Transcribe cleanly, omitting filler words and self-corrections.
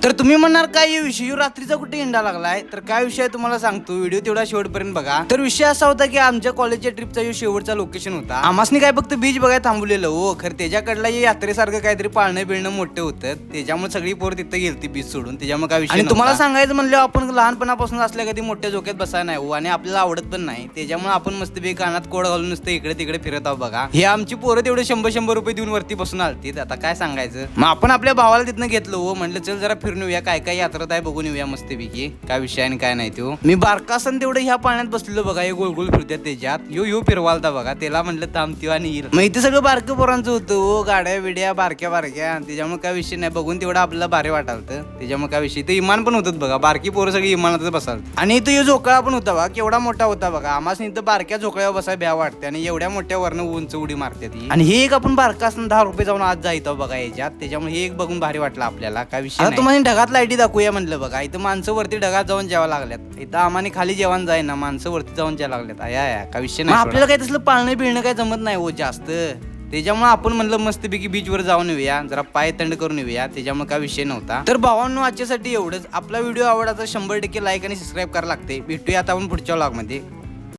तर तुम्ही म्हणणार काय विषय रात्रीचा कुठे हिंडा लागलाय, तर काय विषय तुम्हाला सांगतो, व्हिडिओ तेवढा शेवटपर्यंत बघा. तर विषय असा होता की आमच्या कॉलेजच्या ट्रिपचा शेवटचा लोकेशन होता. आम्हासनी काय फक्त बीच बघायला थांबवलेलं हो, खरं त्याच्याकडला यात्रेसारखं काहीतरी पाळणं बिळणं मोठं होतं, त्याच्यामुळे सगळी पोरं तिथं गेलती बीच सोडून. त्याच्यामुळे काय विषय. आणि तुम्हाला सांगायचं म्हणलं, आपण लहानपणापासून असल्या कधी मोठ्या झोक्यात बसाय नाही हो, आणि आपल्याला आवडत पण नाही. त्याच्यामुळे आपण मस्तपैकी कानात कोड घालून नुसतं इकडे तिकडे फिरत आहोत बघा. हे आमची पोरं तेवढे 100-100 रुपये देऊन वरती बसून आलती. आता काय सांगायचं. मग आपण आपल्या भावाला तिथनं घेतलं हो, म्हटलं चल जरा फिरून येऊया, काय काय यात्रात आहे बघून येऊया मस्तपैकी, काय विषय आणि काय नाही. तो मी बारकासन तेवढं ह्या पाण्यात बसलेलो बघा, हे गोल गोल फिरतात त्याच्यात. यो फिरवालता बघा, त्याला म्हटलं थांबतीव आणि येईल. मग इथे सगळं बारकं पोरांचं होतं हो, गाड्या बिड्या बारक्या बारक्या. त्याच्यामुळे काय विषय नाही, बघून तेवढं आपल्याला भारी वाटालतं. त्याच्यामुळे काय विषय. ते इमान पण होतं बघा, बारकी पोरं सगळी इमानातच बसाल. आणि इथं यो झोकाळा पण होता बघा, केवढा मोठा होता बघा. आम्हाला इथं बारक्या झोकाळ्यावर बसाय भ्या वाटते, आणि एवढ्या मोठ्या वरनं उंच उडी मारते ती. आणि हे एक आपण बारका असताना 10 रुपये जाऊन आज जायचं बघा याच्यात. त्याच्यामुळे हे एक बघून भारी वाटलं आपल्याला, काय विषय. आता तुम्हाला ढगात लाईटी दाखवूया म्हणलं बघा. इथं माणसं वरती ढगात जाऊन जेवा लागल्यात. इथं आम्हाला खाली जेवण जाय ना, माणसं वरती जाऊन जेवा लागल्यात. आया काय विषय नाही. आपल्याला काय तसलं पाळणं बिळणं काय जमत नाही हो जास्त. त्याच्यामुळे आपण म्हणलं मस्तपैकी बीचवर जाऊन येऊया, जरा पाय थंड करून येऊया. त्याच्यामुळे काय विषय नव्हता. तर भावांनो, आजच्यासाठी एवढंच. आपला व्हिडिओ आवडला तर 100% लाईक आणि सबस्क्राईब करायला लागते. भेटूया आता आपण पुढच्या व्लॉगमध्ये.